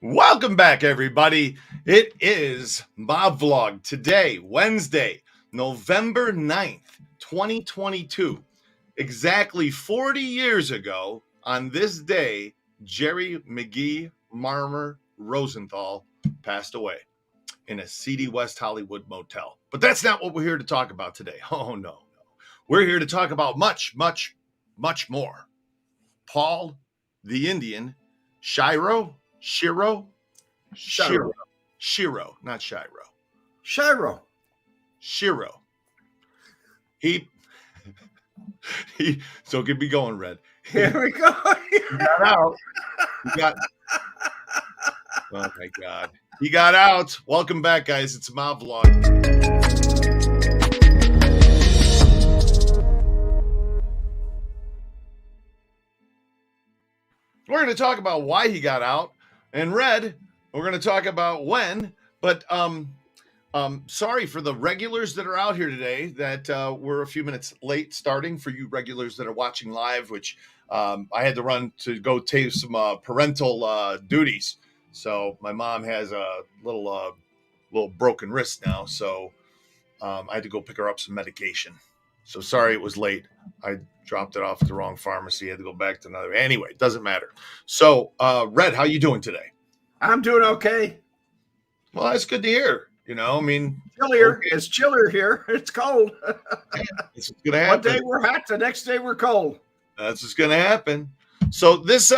Welcome back, everybody. It is Mob Vlog today, Wednesday, November 9th, 2022. Exactly 40 years ago on this day, Jerry McGee Marmer Rosenthal passed away in a seedy West Hollywood motel. But that's not what we're here to talk about today. Oh, no. We're here to talk about much, much, much more. Paul the Indian Schiro, not Shiro. Schiro. He so get me going, Red. Here we go. He got out. Oh my God. He got out. Welcome back, guys. It's Mob Vlog. We're going to talk about why he got out, and Red, we're going to talk about when. But sorry for the regulars that are out here today that we're a few minutes late starting. For you regulars that are watching live, which I had to run to go take some parental duties. So my mom has a little broken wrist now, so I had to go pick her up some medication. So sorry it was late. I dropped it off at the wrong pharmacy. I had to go back to another. Anyway, it doesn't matter. So, Red, how you doing today? I'm doing okay. Well, that's good to hear. You know, I mean, chillier. Okay. It's chillier here. It's cold. It's going to happen. One day we're hot, the next day we're cold. That's what's going to happen. So this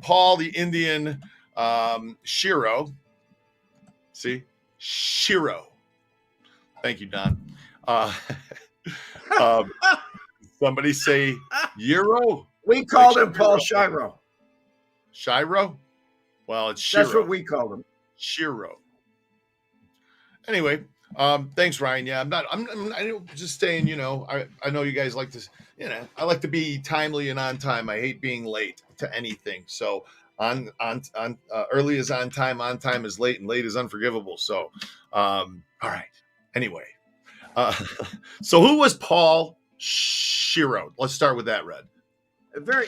Paul the Indian Schiro. See, Schiro. Thank you, Don. Somebody say Euro. We called him Paul Schiro. Schiro? Well, it's Schiro. That's what we called him. Schiro. Anyway, thanks, Ryan. Yeah, I'm just saying, you know, I know you guys like to, you know, I like to be timely and on time. I hate being late to anything. So on early is on time is late, and late is unforgivable. So, all right. Anyway, so who was Paul Schiro? Let's start with that, Red. A very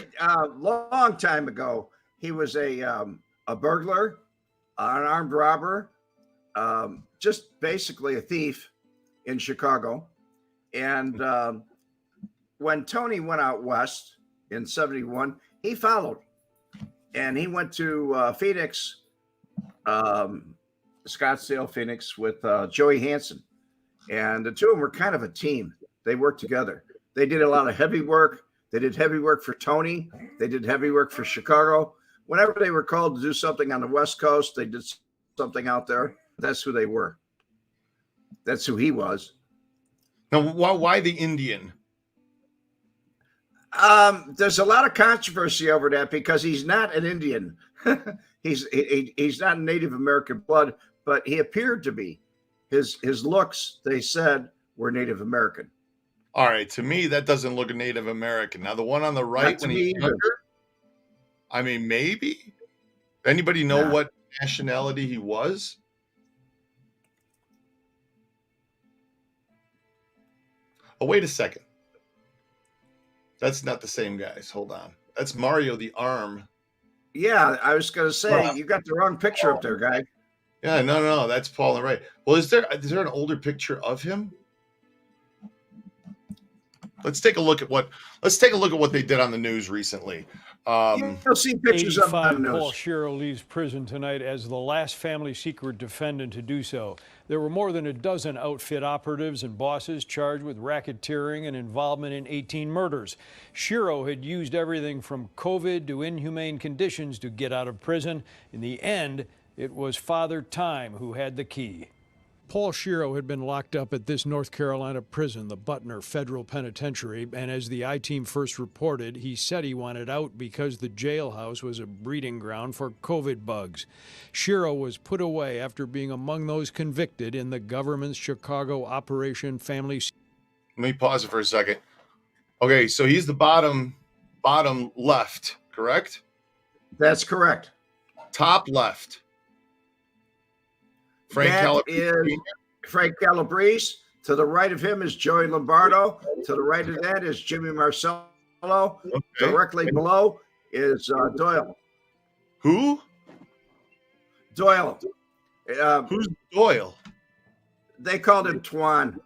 long time ago, he was a burglar, an armed robber, just basically a thief in Chicago. And when Tony went out west in 1971, he followed. And he went to Phoenix, Scottsdale, Phoenix, with Joey Hansen. And the two of them were kind of a team. They worked together. They did a lot of heavy work. They did heavy work for Tony. They did heavy work for Chicago. Whenever they were called to do something on the West Coast, they did something out there. That's who they were. That's who he was. Now, why the Indian? There's a lot of controversy over that because he's not an Indian. he's not Native American blood, but he appeared to be. His looks, they said, were Native American. All right, to me, that doesn't look Native American. Now, the one on the right, when he's younger, I mean, maybe. Anybody know what nationality he was? Oh, wait a second. That's not the same guys. Hold on. That's Mario the Arm. Yeah, I was going to say, you got the wrong picture up there, guy. Yeah, no, that's Paul on the right. Well, is there an older picture of him? Let's take a look at what they did on the news recently. You'll see pictures of him on 85 the Paul news. Schiro leaves prison tonight as the last family secret defendant to do so. There were more than a dozen outfit operatives and bosses charged with racketeering and involvement in 18 murders. Schiro had used everything from COVID to inhumane conditions to get out of prison. In the end, it was Father Time who had the key. Paul Schiro had been locked up at this North Carolina prison, the Butner Federal Penitentiary, and as the I-Team first reported, he said he wanted out because the jailhouse was a breeding ground for COVID bugs. Schiro was put away after being among those convicted in the government's Chicago Operation Family. Let me pause it for a second. Okay, so he's the bottom left, correct? That's correct. Top left. Frank Calabrese. To the right of him is Joey Lombardo. To the right of that is Jimmy Marcello. Okay. Directly below is Doyle. Who? Doyle. Who's Doyle? They called him Twan.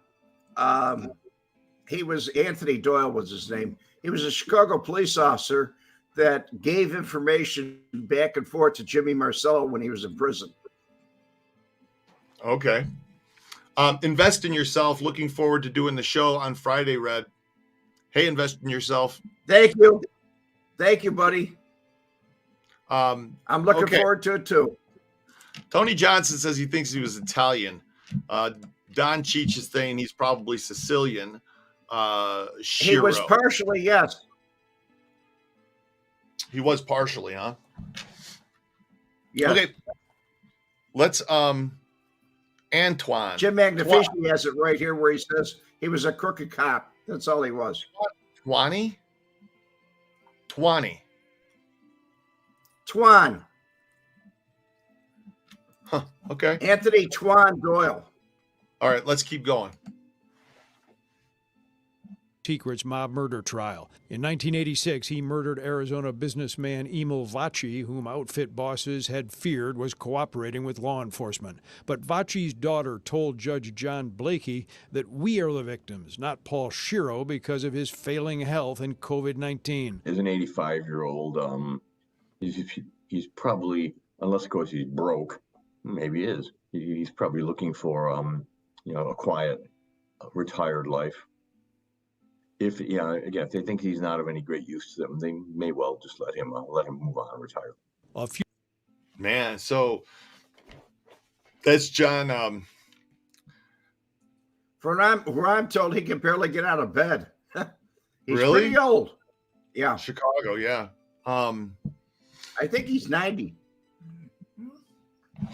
He was Anthony Doyle was his name. He was a Chicago police officer that gave information back and forth to Jimmy Marcello when he was in prison. Okay. Invest in yourself. Looking forward to doing the show on Friday, Red. Hey, invest in yourself. Thank you. Thank you, buddy. I'm looking forward to it too. Tony Johnson says he thinks he was Italian. Don Cheech is saying he's probably Sicilian. Schiro. He was partially, yes. He was partially, huh? Yeah. Okay. Let's Antoine. Jim Magnifici has it right here where he says he was a crooked cop. That's all he was. Twan. Huh. Okay. Anthony Twan Doyle. All right, let's keep going. Secret's mob murder trial. In 1986, he murdered Arizona businessman Emil Vaci, whom outfit bosses had feared was cooperating with law enforcement. But Vaci's daughter told Judge John Blakey that we are the victims, not Paul Schiro, because of his failing health and COVID-19. As an 85-year-old, he's probably, unless of course he's broke, maybe he is. He's probably looking for a quiet, retired life. If they think he's not of any great use to them, they may well just let him move on and retire. Man, so that's John. Where I'm told, he can barely get out of bed. He's really pretty old. Yeah, Chicago. Yeah. I think he's 90.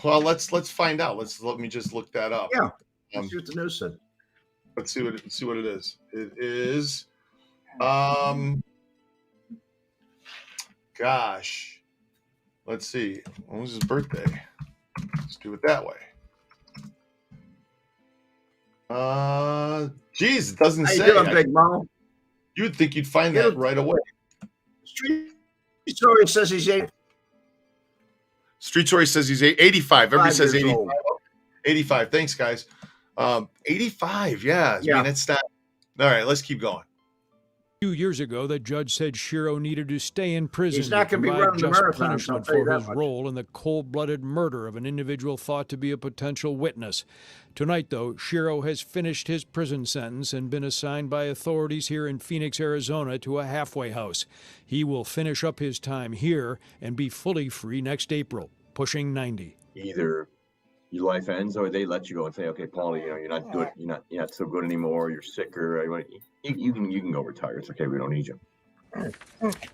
Well, let's find out. Let me just look that up. Yeah. Let's see what the news said. Let's see what it is. It is, gosh, let's see. When was his birthday? Let's do it that way. Geez, it doesn't How say. you doing, Big Mo? You would think you'd find that right away. Street Story says he's 80. Street Story says he's 85. Everybody says 85. Old. 85. Thanks, guys. 85. Yeah. I mean, it's not. All right, let's keep going. A few years ago, the judge said Schiro needed to stay in prison. He's not to going to be provide running the just marathon. punishment for his role in the cold-blooded murder of an individual thought to be a potential witness. Tonight, though, Schiro has finished his prison sentence and been assigned by authorities here in Phoenix, Arizona, to a halfway house. He will finish up his time here and be fully free next April, pushing 90. Either your life ends, or they let you go and say, "Okay, Paul, you're not good. You're not so good anymore. You're sicker. You can go retire. It's okay. We don't need you."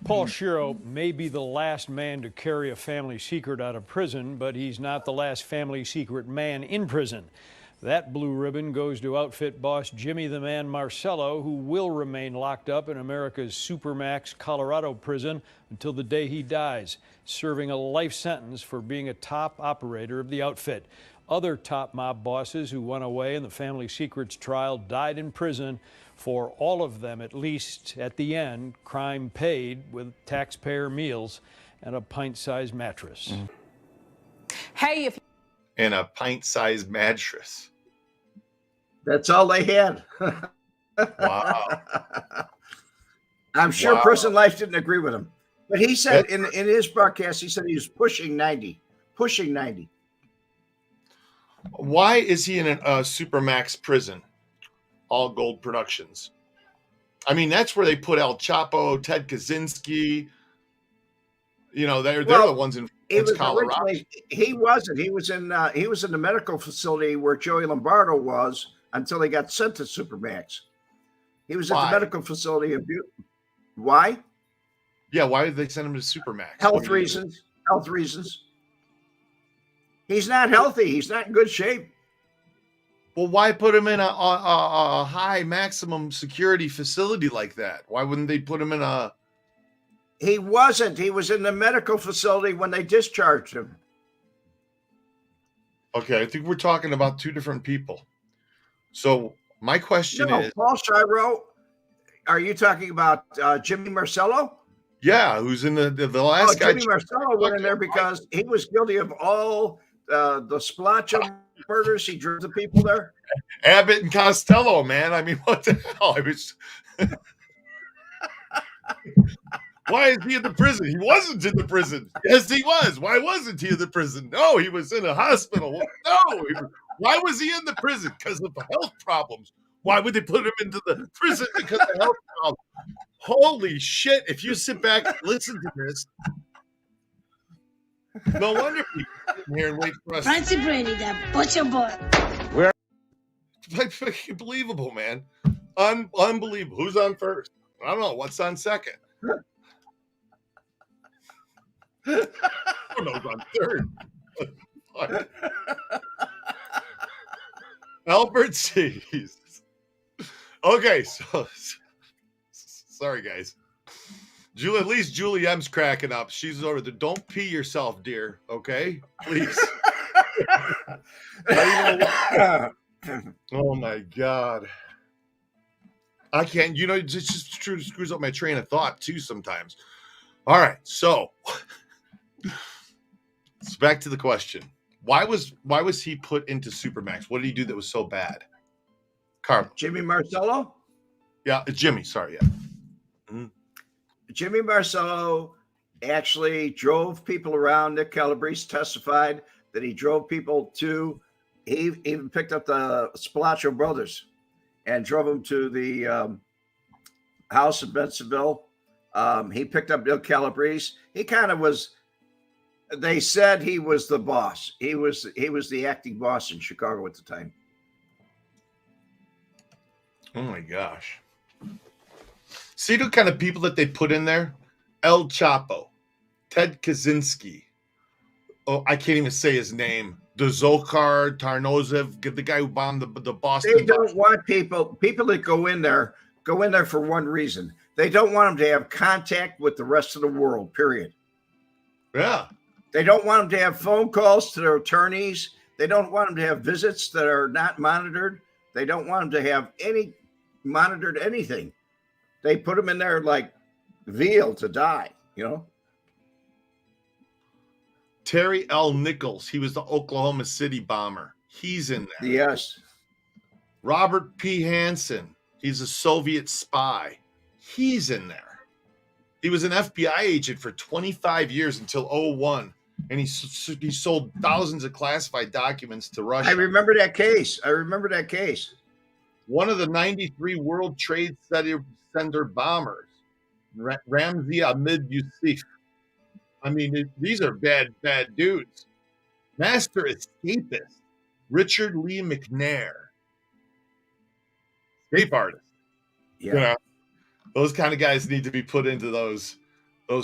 Paul Schiro may be the last man to carry a family secret out of prison, but he's not the last family secret man in prison. That blue ribbon goes to outfit boss Jimmy the Man Marcello, who will remain locked up in America's Supermax Colorado prison until the day he dies, serving a life sentence for being a top operator of the outfit. Other top mob bosses who went away in the family secrets trial died in prison. For all of them, at least at the end, crime paid with taxpayer meals and a pint-sized mattress. Hey, And a pint-sized mattress. That's all they had. Wow. I'm sure prison life didn't agree with him. But he said in his broadcast, he said he was pushing 90. Pushing 90. Why is he in a Supermax prison? All Gold Productions. I mean, that's where they put El Chapo, Ted Kaczynski. You know, they're the ones in Colorado. He wasn't. He was in the medical facility where Joey Lombardo was until he got sent to Supermax. He was at the medical facility in Butte. Why? Yeah, why did they send him to Supermax? Health reasons. Health reasons. He's not healthy. He's not in good shape. Well, why put him in a high maximum security facility like that? Why wouldn't they put him in a... He wasn't. He was in the medical facility when they discharged him. Okay, I think we're talking about two different people. So my question is... Paul Schiro, are you talking about Jimmy Marcello? Yeah, who's in the last guy. Jimmy Marcello went in there because he was guilty of all the Spilotro murders. He drove the people there. Abbot and Costello, man. I mean, what the hell? I was... Why is he in the prison? He wasn't in the prison. Yes, he was. Why wasn't he in the prison? No, he was in a hospital. No. Why was he in the prison? Because of health problems. Why would they put him into the prison because of health problems? Holy shit. If you sit back and listen to this, no wonder people sit here and wait for us. Fancy Brady, that butcher boy. It's unbelievable, man. Unbelievable. Who's on first? I don't know. What's on second? I don't know who's on third. Albert sees. Okay, so sorry, guys. At least Julie M's cracking up. She's over there. Don't pee yourself, dear. Okay, please. Oh my God. I can't. You know, it just screws up my train of thought too sometimes. All right, so back to the question. Why was he put into Supermax? What did he do that was so bad? Carl. Jimmy Marcello? Yeah, Jimmy. Sorry, yeah. Mm-hmm. Jimmy Marcello actually drove people around. Nick Calabrese testified that he drove people to. He even picked up the Spilotro brothers and drove them to the house in Bensonville. He picked up Nick Calabrese. He kind of was. They said he was the boss. He was the acting boss in Chicago at the time. Oh my gosh. See the kind of people that they put in there? El Chapo, Ted Kaczynski. Oh, I can't even say his name. Dzhokhar Tarnozev, the guy who bombed the Boston. They don't want people that go in there for one reason. They don't want them to have contact with the rest of the world, period. Yeah. They don't want them to have phone calls to their attorneys. They don't want them to have visits that are not monitored. They don't want them to have any monitored anything. They put them in there like veal to die, you know? Terry L. Nichols. He was the Oklahoma City bomber. He's in there. Yes. Robert P. Hansen. He's a Soviet spy. He's in there. He was an FBI agent for 25 years until 2001. And he sold thousands of classified documents to Russia. I remember that case. One of the 93 World Trade Center bombers, Ramzi Ahmed Yusuf. I mean, these are bad dudes. Master escapist, Richard Lee McNair. Escape artist. Yeah. You know, those kind of guys need to be put into those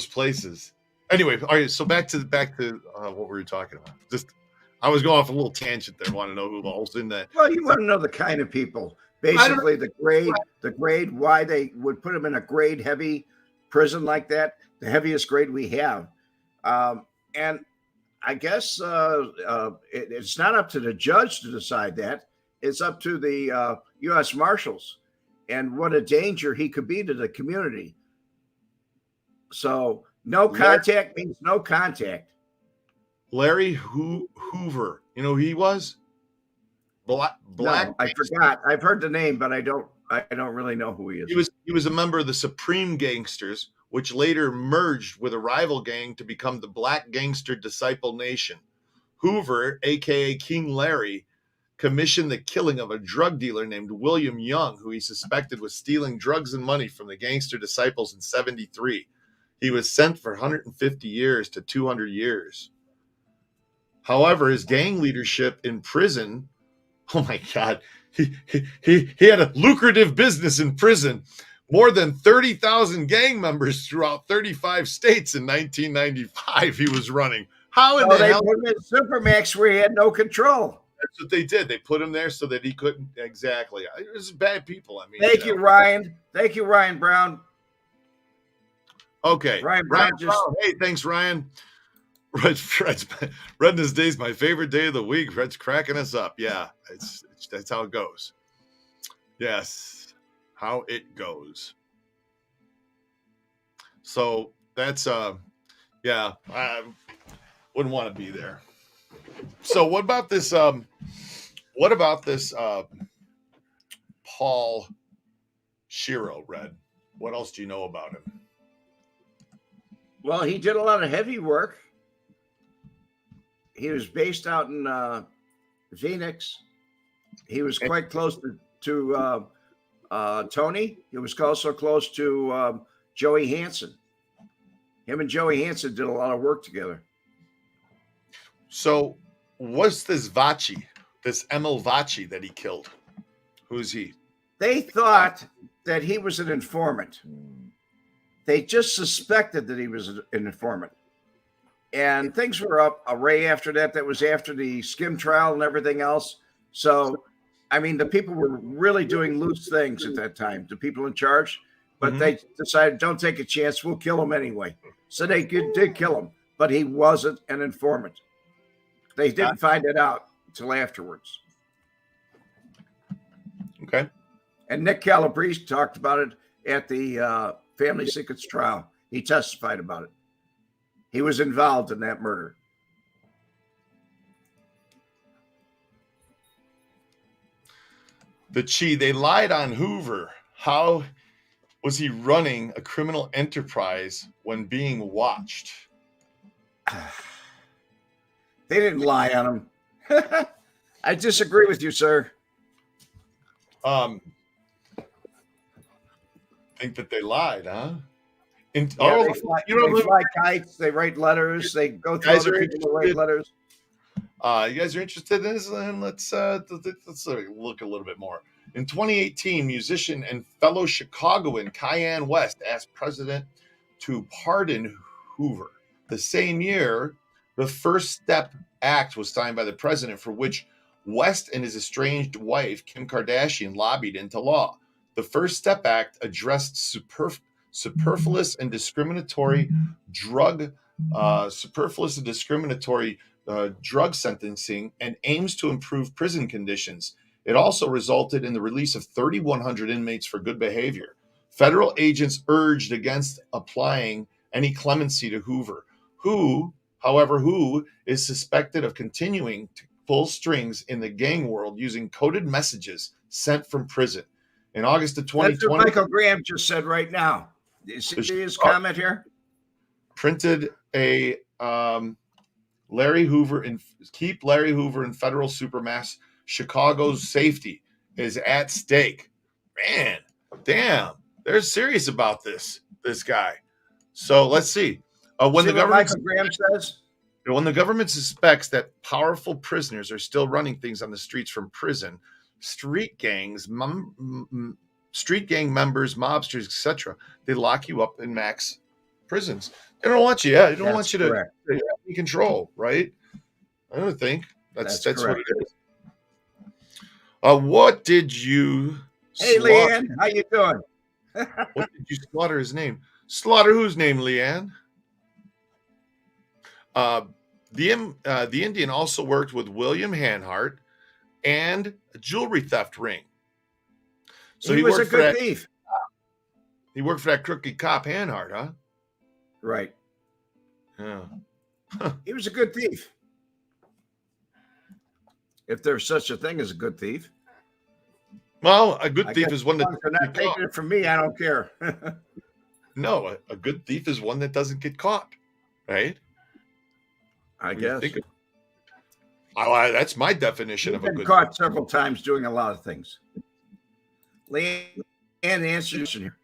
places. Anyway, all right. So back to what we were talking about. I was going off a little tangent there. I want to know who all's in that. Well, you want to know the kind of people. Basically, the grade, why they would put them in a grade heavy prison like that, the heaviest grade we have. And I guess it's not up to the judge to decide that. It's up to the U.S. Marshals and what a danger he could be to the community. So no contact means no contact. Larry Hoover, you know who he was? Black. No, I forgot. I've heard the name, but I don't really know who he is. He was a member of the Supreme Gangsters, which later merged with a rival gang to become the Black Gangster Disciple Nation. Hoover, aka King Larry, commissioned the killing of a drug dealer named William Young, who he suspected was stealing drugs and money from the Gangster Disciples in 1973. He was sent for 150 years to 200 years. However, his gang leadership in prison, oh my God, he had a lucrative business in prison. More than 30,000 gang members throughout 35 states in 1995 he was running. How in the they hell? put him in Supermax where he had no control. That's what they did. They put him there so that he couldn't. Exactly. It was bad people. I mean, Thank you, Ryan. Thank you, Ryan Brown. Okay. Ryan Brown just. Hey, thanks, Ryan. Redness Day is my favorite day of the week. Red's cracking us up. Yeah, that's how it goes. Yes, how it goes. So that's yeah, I wouldn't want to be there. So what about this? Paul Schiro, Red? What else do you know about him? Well, he did a lot of heavy work. He was based out in Phoenix. He was quite close to Tony. He was also close to Joey Hansen. Him and Joey Hansen did a lot of work together. So what's this Vaci, this Emil Vaci that he killed? Who's he? They thought that he was an informant. They just suspected that he was an informant. And things were up array after that. That was after the skim trial and everything else. So, I mean, the people were really doing loose things at that time, the people in charge. But they decided, don't take a chance. We'll kill him anyway. So they did kill him. But he wasn't an informant. They didn't find it out until afterwards. Okay. And Nick Calabrese talked about it at the Family Secrets trial. He testified about it. He was involved in that murder. They lied on Hoover. How was he running a criminal enterprise when being watched? They didn't lie on him. I disagree with you, sir. Think that they lied, huh? They fly kites. They write letters. They go through other people to write letters. You guys are interested in this? Then let's look a little bit more. In 2018, musician and fellow Chicagoan Kyan West asked President to pardon Hoover. The same year, the First Step Act was signed by the president, for which West and his estranged wife, Kim Kardashian, lobbied into law. The First Step Act addressed superfluous and discriminatory drug sentencing and aims to improve prison conditions. It also resulted in the release of 3,100 inmates for good behavior. Federal agents urged against applying any clemency to Hoover, who is suspected of continuing to pull strings in the gang world using coded messages sent from prison. In August of 2020, that's what Michael Graham just said right now. You see his comment here? Printed a keep Larry Hoover in federal supermax. Chicago's safety is at stake. Man, damn, they're serious about this guy. So let's see. When the government suspects that powerful prisoners are still running things on the streets from prison, street gang members, mobsters, etc., they lock you up in max prisons. They don't want you. Yeah, they don't want you to be control, right? I don't think that's what it is. What did you? Hey, Leanne, how you doing? What did you slaughter his name? Slaughter whose name, Leanne? The Indian also worked with William Hanhart and a jewelry theft ring. So he was a good thief. He worked for that crooked cop Hanhart, huh? Right. Yeah. He was a good thief. If there's such a thing as a good thief. Well, a good thief is one that they're not taking it from me. I don't care. No, a good thief is one that doesn't get caught, right? I When you guess. think that's my definition You've of a been good caught several times doing a lot of things. Leanne, answer your question here.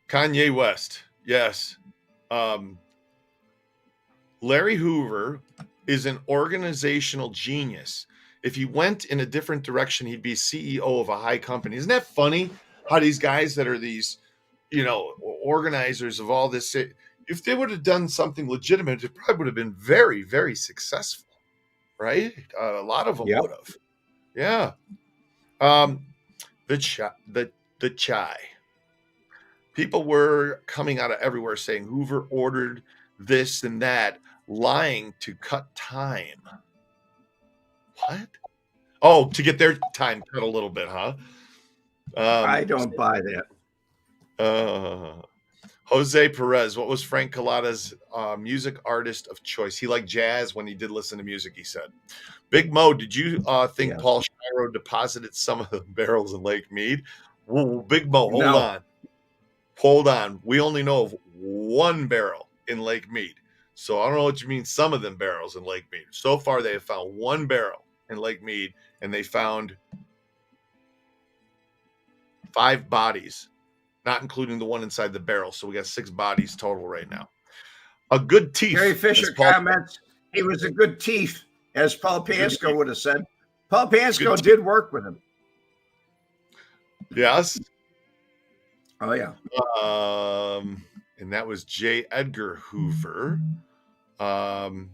Kanye West. Yes. Larry Hoover is an organizational genius. If he went in a different direction, he'd be CEO of a high company. Isn't that funny how these guys that are these, organizers of all this, if they would have done something legitimate, it probably would have been very, very successful, right? A lot of them Yep. would have. Yeah. The chai. People were coming out of everywhere saying Hoover ordered this and that, lying to cut time. What? Oh, to get their time cut a little bit, huh? I don't buy that. Jose Perez, what was Frank Collada's music artist of choice? He liked jazz when he did listen to music, he said. Big Mo, did you think Yes. Paul Schiro deposited some of the barrels in Lake Mead? Whoa, Big Mo, hold on. We only know of one barrel in Lake Mead. So I don't know what you mean, some of them barrels in Lake Mead. So far, they have found one barrel in Lake Mead, and they found 5 bodies, not including the one inside the barrel. So we got 6 bodies total right now. A good thief. Gary Fisher comments, he was a good thief, as Paul Pasco would have said. Paul Pasco did work with him. Yes. Oh, yeah. And that was J. Edgar Hoover. The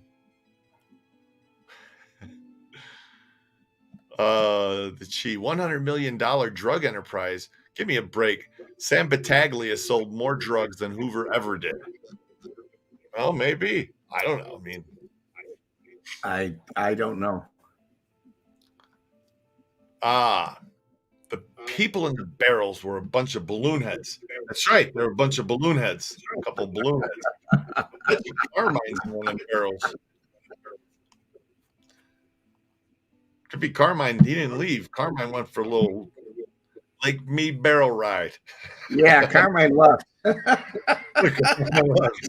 $100 million drug enterprise. Give me a break. Sam Battaglia sold more drugs than Hoover ever did. Well, maybe. I don't know. I mean, I don't know. The people in the barrels were a bunch of balloon heads. That's right. There were a bunch of balloon heads. A couple of balloon heads. Carmine's in one of the barrels. Could be Carmine. He didn't leave. Carmine went for a little Lake Mead barrel ride. Yeah, Carmine left.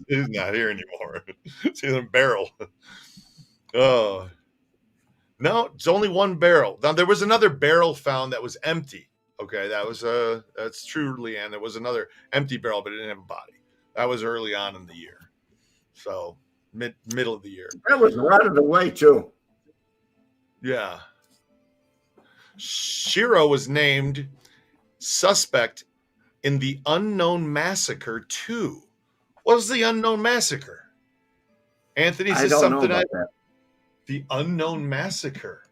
He's not here anymore. He's in a barrel. Oh. No, it's only one barrel. Now there was another barrel found that was empty. Okay, that's true, Leanne. There was another empty barrel, but it didn't have a body. That was early on in the year. So middle of the year. That was rotted away too. Yeah. Schiro was named suspect in the Unknown Massacre 2. What was the Unknown Massacre? Anthony says something. The Unknown Massacre.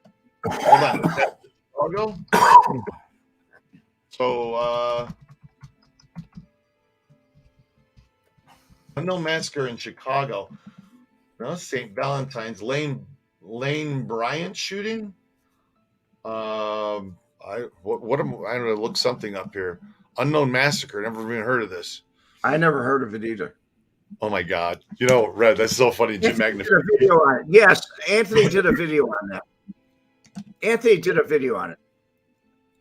Hold on. Is that Chicago? So, Unknown Massacre in Chicago. No, St. Valentine's Lane Bryant shooting. I'm gonna look something up here. Unknown Massacre. Never even heard of this. I never heard of it either. Oh my God! Red. That's so funny. Jim Magnified. Did a video on it. Yes, Anthony did a video on that. Anthony did a video on it.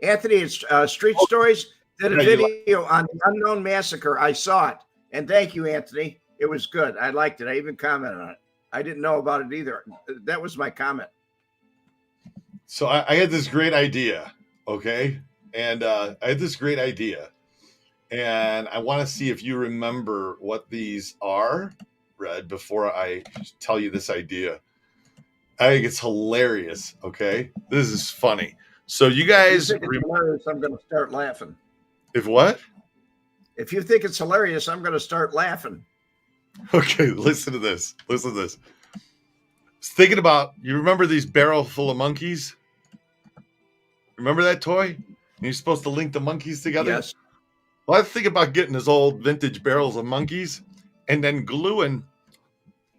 Anthony at Street Stories did a video on the Unknown Massacre. I saw it, and thank you, Anthony. It was good. I liked it. I even commented on it. I didn't know about it either. That was my comment. So I had this great idea, okay? And I had this great idea. And I want to see if you remember what these are, Red, before I tell you this idea. I think it's hilarious, okay? This is funny. So you guys... If you think it's hilarious, I'm going to start laughing. If what? If you think it's hilarious, I'm going to start laughing. Okay, listen to this. Listen to this. I was thinking about, you remember these barrel full of monkeys? Remember that toy? And you're supposed to link the monkeys together? Yes. Well, I was thinking about getting his old vintage barrels of monkeys and then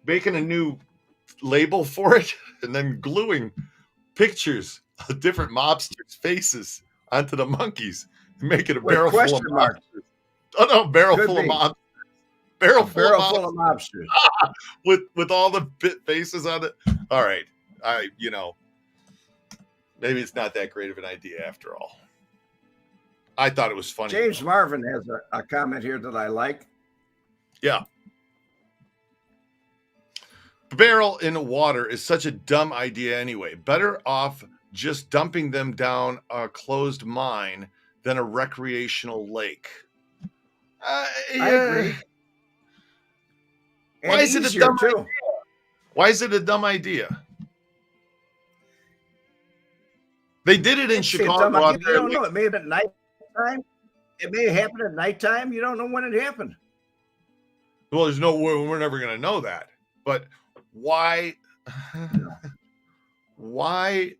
making a new label for it, and then gluing pictures of different mobsters' faces onto the monkeys and make it a barrel full of mobsters. Oh no, barrel full of mobsters. Barrel full of mobsters. with all the faces on it. All right. Maybe it's not that great of an idea after all. I thought it was funny. James Marvin has a comment here that I like. Yeah. Barrel in water is such a dumb idea anyway. Better off just dumping them down a closed mine than a recreational lake. I Yeah. agree. Why And is it a easier dumb too. idea? Why is it a dumb idea? They did it in It's a dumb Chicago. idea. You don't know. It may have been nighttime. It may have happened at nighttime. You don't know when it happened. Well, there's no way we're never going to know that. But why? Why?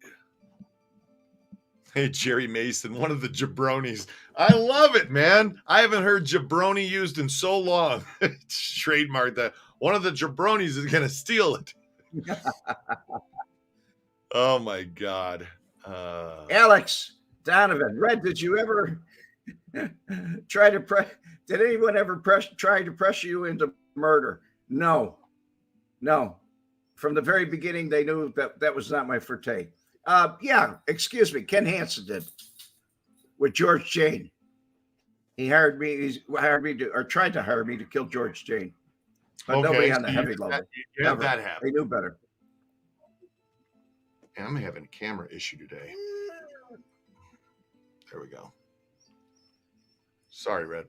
Hey, Jerry Mason, one of the jabronis. I love it, man. I haven't heard jabroni used in so long. Trademark that. One of the jabronis is going to steal it. Oh, my God. Alex Donovan, Red, did you ever try to press? Did anyone ever try to pressure you into murder? No. From the very beginning, they knew that was not my forte. Yeah, excuse me. Ken Hansen did with George Jane. He hired me. He tried to hire me to kill George Jane, but nobody on the heavy level. You have that happen. They knew better. I'm having a camera issue today. There we go. Sorry, Red.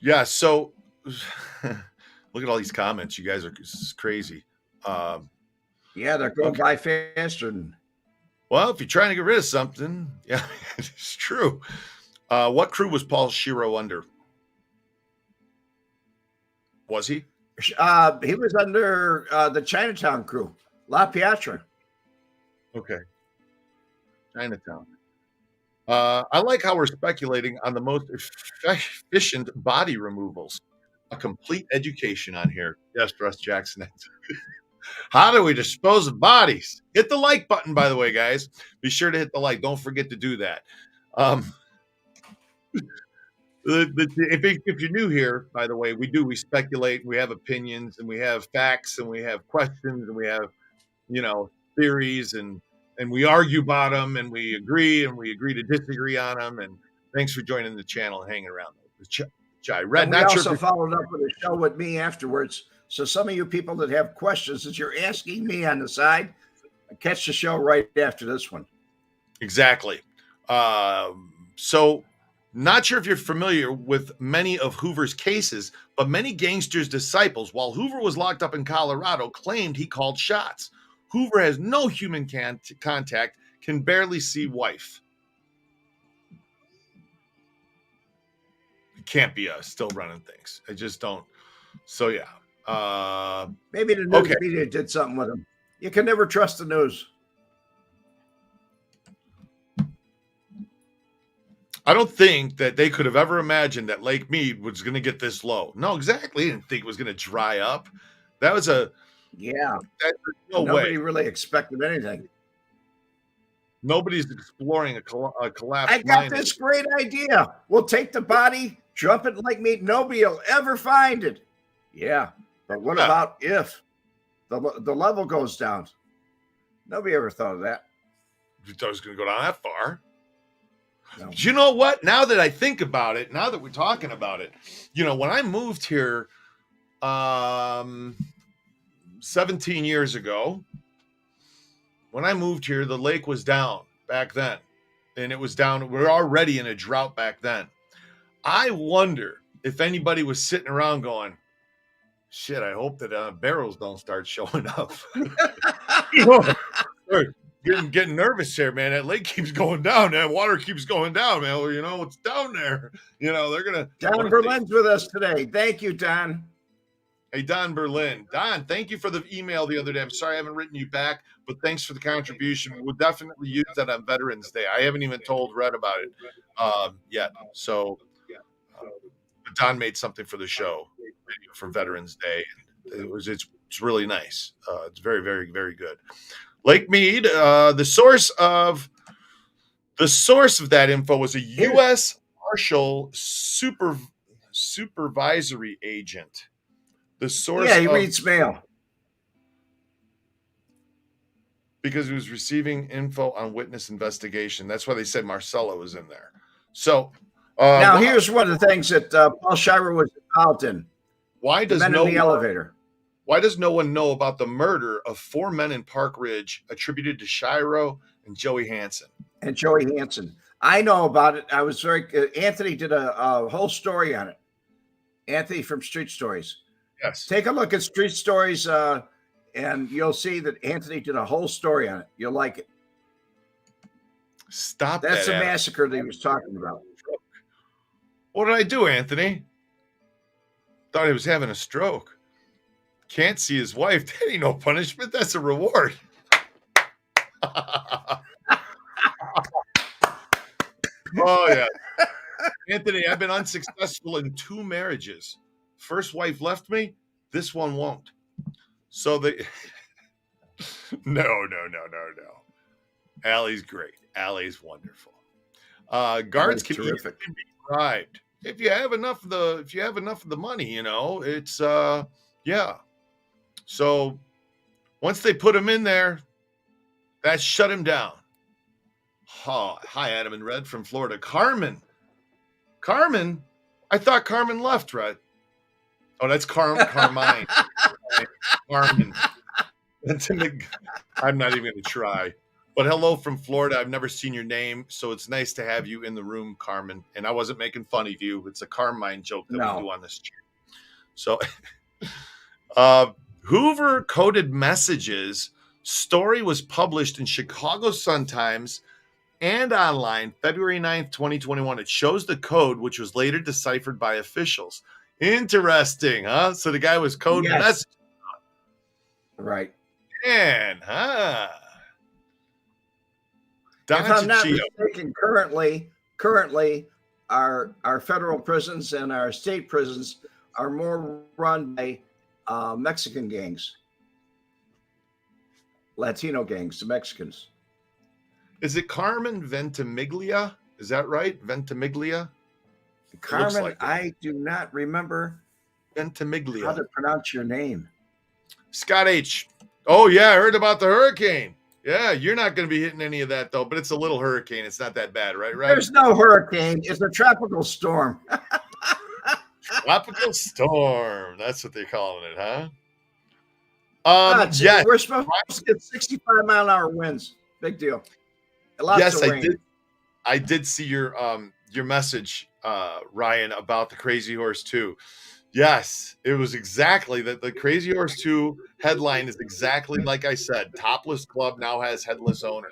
Yeah, so look at all these comments. You guys are crazy. Yeah, they're going by faster. Well, if you're trying to get rid of something, yeah, it's true. What crew was Paul Schiro under? Was he? He was under the Chinatown crew, La Piatra. Okay. Chinatown. I like how we're speculating on the most efficient body removals. A complete education on here. Yes, Russ Jackson. How do we dispose of bodies? Hit the like button, by the way, guys. Be sure to hit the like. Don't forget to do that. If you're new here, by the way, we speculate, we have opinions, and we have facts, and we have questions, and we have, theories, and we argue about them, and we agree to disagree on them. And thanks for joining the channel and hanging around. Red, we also followed up with a show with me afterwards. So some of you people that have questions that you're asking me on the side, catch the show right after this one. Exactly. So not sure if you're familiar with many of Hoover's cases, but many gangsters' disciples, while Hoover was locked up in Colorado, claimed he called shots. Hoover has no human contact, can barely see wife. It can't be us still running things. I just don't. So, yeah. Maybe the news media did something with him. You can never trust the news. I don't think that they could have ever imagined that Lake Mead was going to get this low. No, exactly. They didn't think it was going to dry up. That was no Nobody way. really expected anything. Nobody's exploring a collapse. I got this great idea. We'll take the body, jump it in Lake Mead. Nobody will ever find it. Yeah. But what about if the level goes down? Nobody ever thought of that. You thought it was going to go down that far? No. You know what? Now that I think about it, now that we're talking about it, when I moved here 17 years ago, the lake was down back then. And it was down. We're already in a drought back then. I wonder if anybody was sitting around going, shit, I hope that barrels don't start showing up. Getting nervous here, man. That lake keeps going down. That water keeps going down, man. Well, it's down there. They're gonna. Don Berlin's with us today. Thank you, Don. Hey, Don Berlin. Don, thank you for the email the other day. I'm sorry I haven't written you back, but thanks for the contribution. We'll definitely use that on Veterans Day. I haven't even told Red about it yet. So, but Don made something for the show for Veterans Day. It's really nice. It's very, very, very good. Lake Mead, the source of that info was a U.S. Marshal supervisory agent. The source, he reads mail because he was receiving info on witness investigation. That's why they said Marcelo was in there. So now here's one of the things that Paul Schiro was involved in. Why The does men in the elevator. Why does no one know about the murder of 4 men in Park Ridge attributed to Schiro and Joey Hansen? And Joey Hansen. I know about it. I was very Anthony did a whole story on it. Anthony from Street Stories. Yes. Take a look at Street Stories, and you'll see that Anthony did a whole story on it. You'll like it. Stop That's that, the Adam. massacre that he was talking about. What did I do, Anthony? Thought he was having a stroke. Can't see his wife. That ain't no punishment. That's a reward. Oh, yeah. Anthony, I've been unsuccessful in 2 marriages. First wife left me. This one won't. So they... No. Allie's great. Allie's wonderful. Guards can even be bribed. If you have enough of the money, it's yeah. So once they put him in there, that shut him down. Oh, hi, Adam and Red from Florida. Carmen, I thought Carmen left, Red. Oh, that's Carmine. Carmen. I'm not even going to try. But hello from Florida. I've never seen your name, so it's nice to have you in the room, Carmen. And I wasn't making fun of you. It's a Carmine joke that we do on this channel. So, Hoover coded messages story was published in Chicago Sun-Times and online February 9th, 2021. It shows the code, which was later deciphered by officials. Interesting, huh? So the guy was coding messages. Right. Man, huh? If I'm not mistaken, currently our federal prisons and our state prisons are more run by Mexican gangs, Latino gangs, the Mexicans. Is it Carmen Ventimiglia? Is that right? Ventimiglia? Carmen, like I do not remember Ventimiglia. How to pronounce your name. Scott H. Oh, yeah, I heard about the hurricane. Yeah, you're not going to be hitting any of that, though, but it's a little hurricane. It's not that bad, right? There's no hurricane. It's a tropical storm. Tropical storm. That's what they're calling it, huh? Yes. We're supposed to get 65-mile-an-hour winds. Big deal. Lots of rain. I did see your message, Ryan, about the Crazy Horse 2. Yes, it was exactly that. The Crazy Horse 2 headline is exactly like I said. Topless club now has headless owner.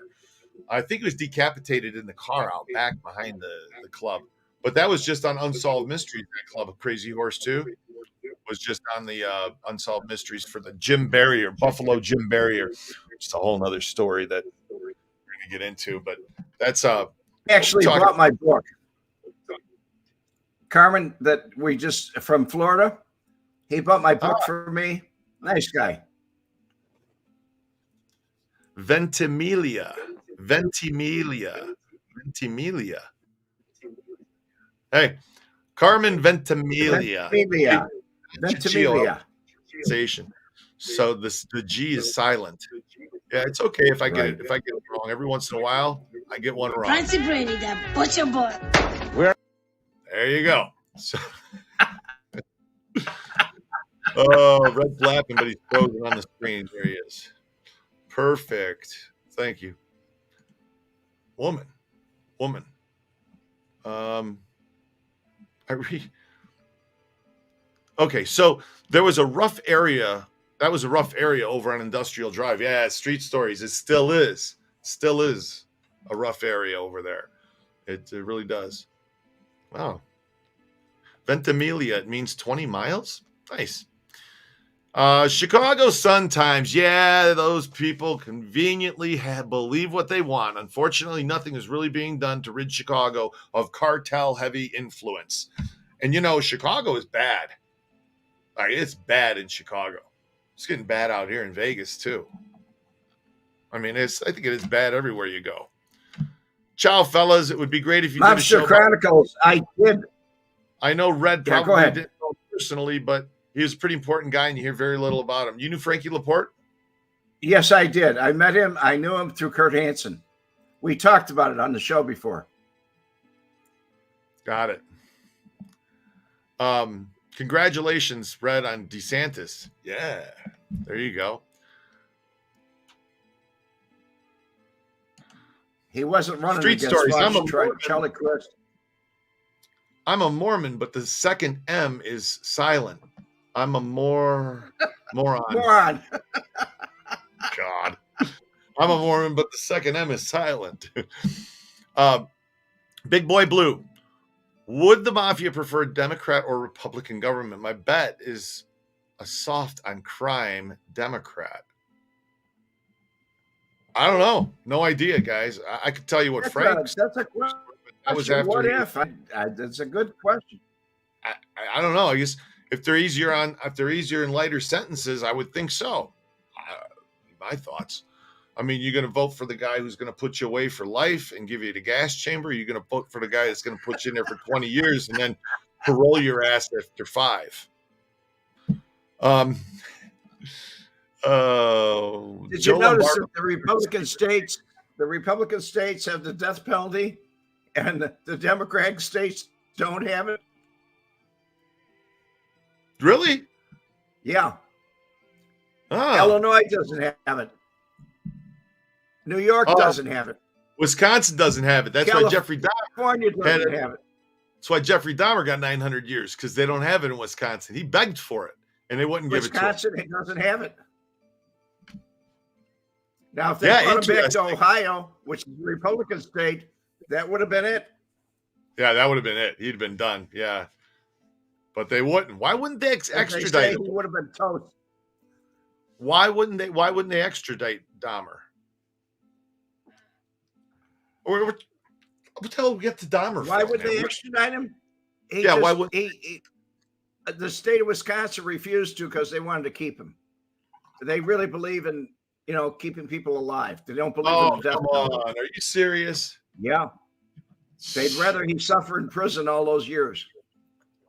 I think it was decapitated in the car out back behind the club. But that was just on Unsolved Mysteries. That club of Crazy Horse 2 was just on the Unsolved Mysteries for the Jim Barrier, Buffalo Jim Barrier. Just a whole nother story that we're going to get into. But that's actually brought my book. Carmen, that we just from Florida, he bought my book for me. Nice guy. Ventimiglia. Hey, Carmen Ventimiglia. Ventimiglia. So the G is silent. Yeah, it's okay if I get it wrong. Every once in a while, I get one wrong. Fancy Brady, that butcher boy. There you go. So, oh, Red's laughing, but he's frozen on the screen. There he is. Perfect. Thank you. Woman. Okay, so there was a rough area. That was a rough area over on Industrial Drive. Yeah, Street Stories. It still is. Still is a rough area over there. It really does. Wow. Ventimiglia, it means 20 miles? Nice. Chicago Sun-Times. Yeah, those people conveniently believe what they want. Unfortunately, nothing is really being done to rid Chicago of cartel-heavy influence. And, Chicago is bad. Like, it's bad in Chicago. It's getting bad out here in Vegas, too. I mean, I think it is bad everywhere you go. Ciao, fellas. It would be great if you did a show. Mobster Chronicles. I did. I know Red probably didn't know personally, but he was a pretty important guy, and you hear very little about him. You knew Frankie Laporte? Yes, I did. I met him. I knew him through Kurt Hansen. We talked about it on the show before. Got it. Congratulations, Red, on DeSantis. Yeah, there you go. He wasn't running Street against stories. Charlie Crist. I'm a Mormon, but the second M is silent. I'm a moron. Moron. God. I'm a Mormon, but the second M is silent. Big Boy Blue. Would the mafia prefer Democrat or Republican government? My bet is a soft on crime Democrat. I don't know. No idea, guys. I could tell you what Frank's. That's a question. That was after. What if? That's a good question. I don't know. I guess if they're easier and lighter sentences, I would think so. My thoughts. I mean, you're going to vote for the guy who's going to put you away for life and give you the gas chamber. You're going to vote for the guy that's going to put you in there for 20 years and then parole your ass after 5. Did you notice that the Republican states have the death penalty and the Democratic states don't have it? Really? Yeah. Oh. Illinois doesn't have it. New York doesn't have it. Wisconsin doesn't have it. That's why Jeffrey California doesn't have it. That's why Jeffrey Dahmer got 900 years, because they don't have it in Wisconsin. He begged for it, and they wouldn't give it to him. Wisconsin doesn't have it. Now, if they brought him back to Ohio, which is a Republican state, that would have been it. Yeah, that would have been it. He'd been done. Yeah. But they wouldn't. Why wouldn't they extradite him? He would have been toast. Why wouldn't they extradite Dahmer? Or what the hell we get to Dahmer? Why would they extradite him? Why would the state of Wisconsin refused to because they wanted to keep him. They really believe in keeping people alive. They don't believe in death. Come on. Are you serious? Yeah. They'd rather he suffer in prison all those years.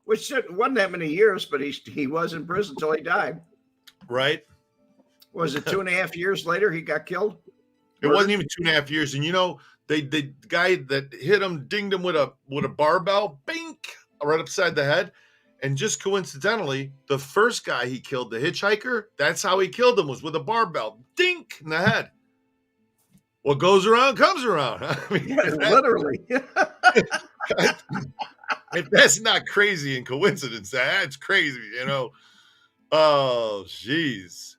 Which wasn't that many years, but he was in prison until he died. Right. Was it 2.5 years later he got killed? It wasn't even 2.5 years. And the guy that hit him dinged him with a barbell, bink, right upside the head. And just coincidentally, the first guy he killed, the hitchhiker, that's how he killed him, was with a barbell, dink, in the head. What goes around comes around. I mean, literally. If that's not crazy and coincidence, that's crazy, Oh, jeez.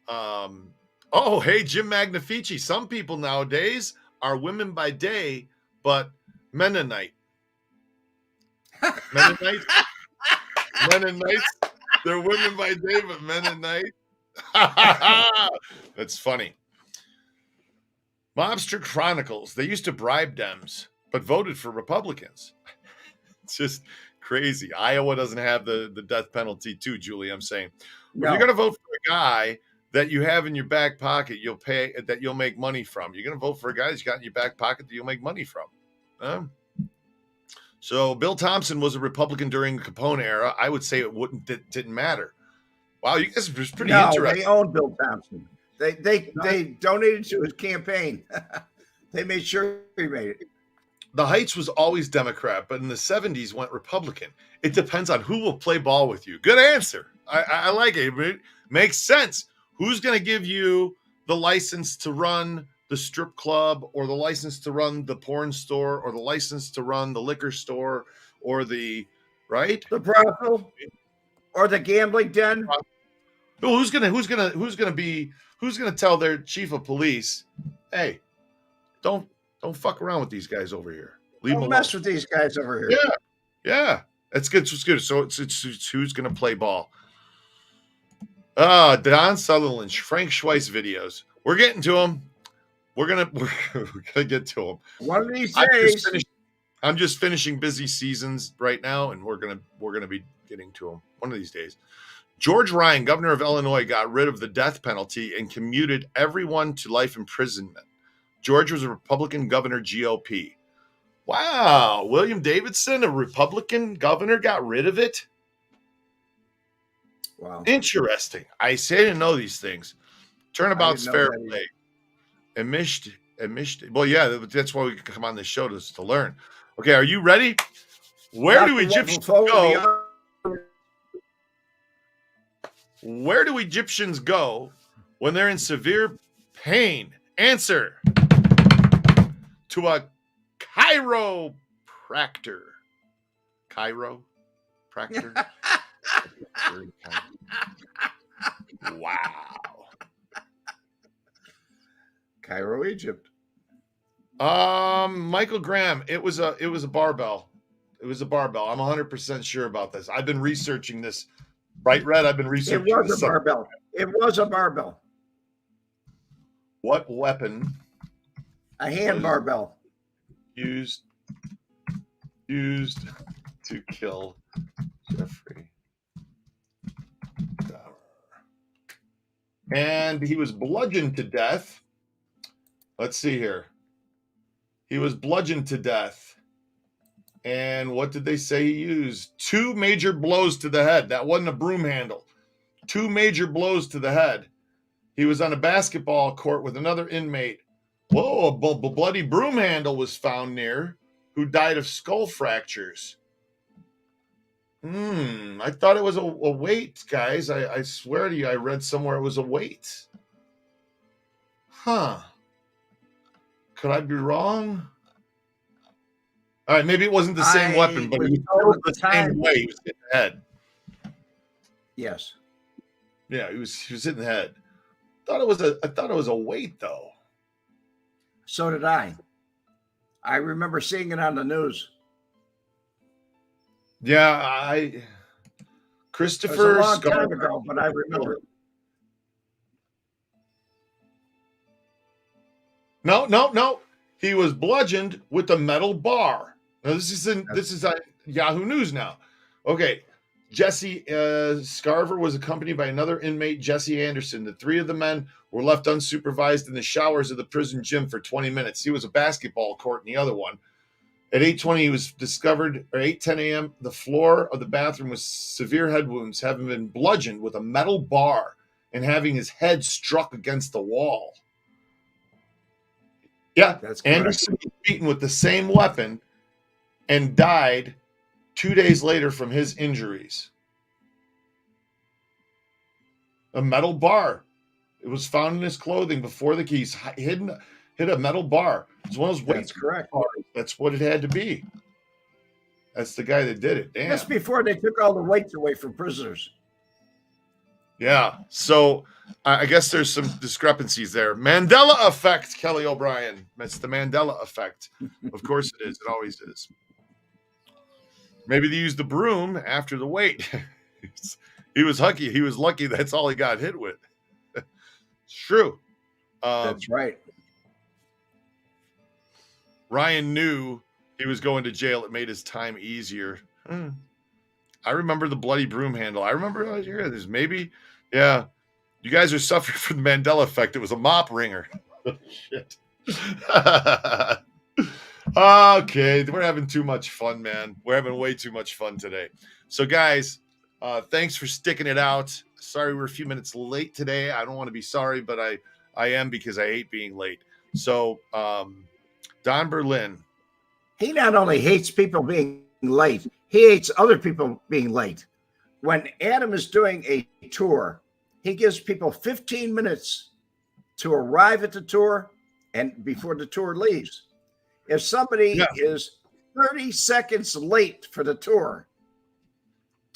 Hey, Jim Magnifici. Some people nowadays are women by day, but Mennonite. Mennonites? They're women by day, but Mennonite. That's funny. Mobster Chronicles. They used to bribe Dems, but voted for Republicans. It's just crazy. Iowa doesn't have the death penalty too, Julie, I'm saying. No. If you're going to vote for a guy that you have in your back pocket, you'll make money from. You're going to vote for a guy that's got in your back pocket that you'll make money from. So Bill Thompson was a Republican during the Capone era. I would say it didn't matter. Wow, you guys are pretty interesting. They owned Bill Thompson. They donated to his campaign. They made sure he made it. The Heights was always Democrat, but in the 70s went Republican. It depends on who will play ball with you. Good answer. I like it. It makes sense. Who's going to give you the license to run the strip club, or the license to run the porn store, or the license to run the liquor store, or the brothel, or the gambling den? Well, who's gonna tell their chief of police, hey, don't fuck around with these guys over here. Don't mess with these guys over here. Yeah. That's good. It's good. So it's who's gonna play ball. Don Sutherland, Frank Schweiss videos. We're getting to them. We're gonna get to them. One of these days. I'm just finishing busy seasons right now, and we're gonna be getting to them one of these days. George Ryan, governor of Illinois, got rid of the death penalty and commuted everyone to life imprisonment. George was a Republican governor, GOP. Wow, William Davidson, a Republican governor, got rid of it. Wow, interesting. I didn't know these things. Turnabout's fair play. Well, yeah, that's why we come on this show to learn. Okay, are you ready? Where do Egyptians go? Where do Egyptians go when they're in severe pain? Answer. To a chiropractor. Chiropractor. Wow. Cairo, Egypt. Michael Graham. It was a barbell. It was a barbell. I'm 100% sure about this. I've been researching this. Right, Red? I've been researching It was this. a barbell. It was a barbell. What weapon? A hand barbell. Used to kill Jeffrey Dahmer. And he was bludgeoned to death. Let's see here. He was bludgeoned to death. And what did they say he used? 2 major blows to the head. That wasn't a broom handle. 2 major blows to the head. He was on a basketball court with another inmate. Whoa, a bloody broom handle was found near, who died of skull fractures. I thought it was a weight, guys. I swear to you, I read somewhere it was a weight. Huh. Could I be wrong? All right, maybe it wasn't the same weapon, but it was the same way. He was hitting the head. Yes. Yeah, he was hitting the head. I thought it was a weight, though. So did I. I remember seeing it on the news. Yeah, Christopher. It was a long time ago, but I remember. No. He was bludgeoned with a metal bar. Now this is Yahoo News now. Okay, Jesse Scarver was accompanied by another inmate, Jesse Anderson. The 3 of the men were left unsupervised in the showers of the prison gym for 20 minutes. He was a basketball court in the other one. At 8:20, he was discovered, or 8:10 a.m., the floor of the bathroom with severe head wounds, having been bludgeoned with a metal bar and having his head struck against the wall. Yeah, that's correct. Anderson was beaten with the same weapon and died 2 days later from his injuries. A metal bar. It was found in his clothing before the keys. Hit a metal bar. It's one of those weight. That's correct. Bars. That's what it had to be. That's the guy that did it. Damn. Just before they took all the weights away from prisoners. Yeah. So I guess there's some discrepancies there. Mandela effect, Kelly O'Brien. That's the Mandela effect. Of course it is. It always is. Maybe they used the broom after the weight. He was lucky. He was lucky. That's all he got hit with. It's true. That's right. Ryan knew he was going to jail. It made his time easier. I remember the bloody broom handle. I remember there's maybe, yeah. You guys are suffering from the Mandela effect. It was a mop ringer. Shit. Okay, we're having too much fun, man. We're having way too much fun today. So, guys, thanks for sticking it out. Sorry we're a few minutes late today. I don't want to be sorry, but I am, because I hate being late. So, Don Berlin. He not only hates people being late, he hates other people being late. When Adam is doing a tour, he gives people 15 minutes to arrive at the tour and before the tour leaves. If somebody is 30 seconds late for the tour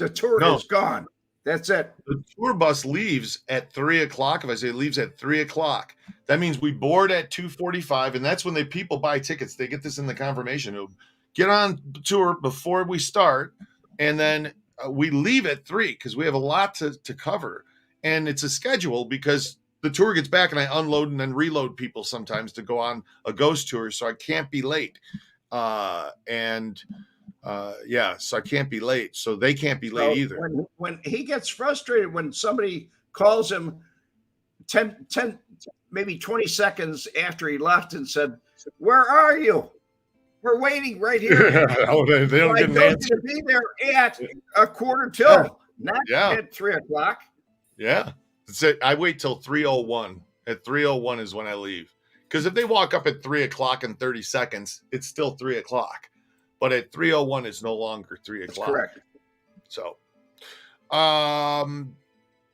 is gone. That's it. The tour bus leaves at 3 o'clock. If I say it leaves at 3 o'clock, that means we board at 2:45, and that's when people buy tickets. They get this in the confirmation. It'll get on the tour before we start, and then we leave at 3 because we have a lot to cover. And it's a schedule because the tour gets back and I unload and then reload people sometimes to go on a ghost tour. So I can't be late. So I can't be late. So they can't be late either. When he gets frustrated, when somebody calls him 10, maybe 20 seconds after he left and said, "Where are you? We're waiting right here." They don't get an answer. To be there at 1:45, not at 3 o'clock. Yeah. I wait till 3:01. At 3:01 is when I leave. Because if they walk up at 3 o'clock and 30 seconds, it's still 3 o'clock. but at 3:01 it's no longer 3 That's o'clock. correct. So,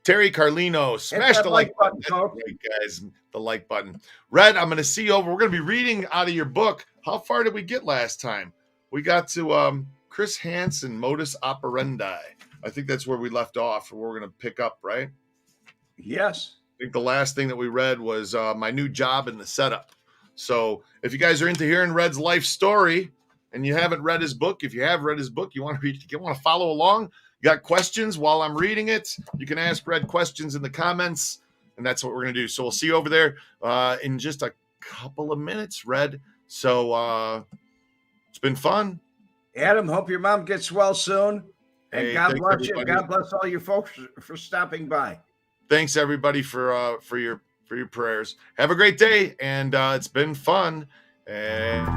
Terry Carlino, smash that the like like button, button. folks. That's right, guys, the like button. Red, I'm going to see you over. We're going to be reading out of your book. How far did we get last time? We got to Chris Hansen, Modus Operandi. I think that's where we left off. We're going to pick up, right? Yes. I think the last thing that we read was my new job in the setup. So if you guys are into hearing Red's life story and you haven't read his book, if you have read his book, you want to follow along, you got questions while I'm reading it, you can ask Red questions in the comments, and that's what we're going to do. So we'll see you over there in just a couple of minutes, Red. So it's been fun. Adam, hope your mom gets well soon. And Hey, God thanks, bless you. everybody. God bless all you folks for stopping by. Thanks everybody for your prayers. Have a great day, and it's been fun. And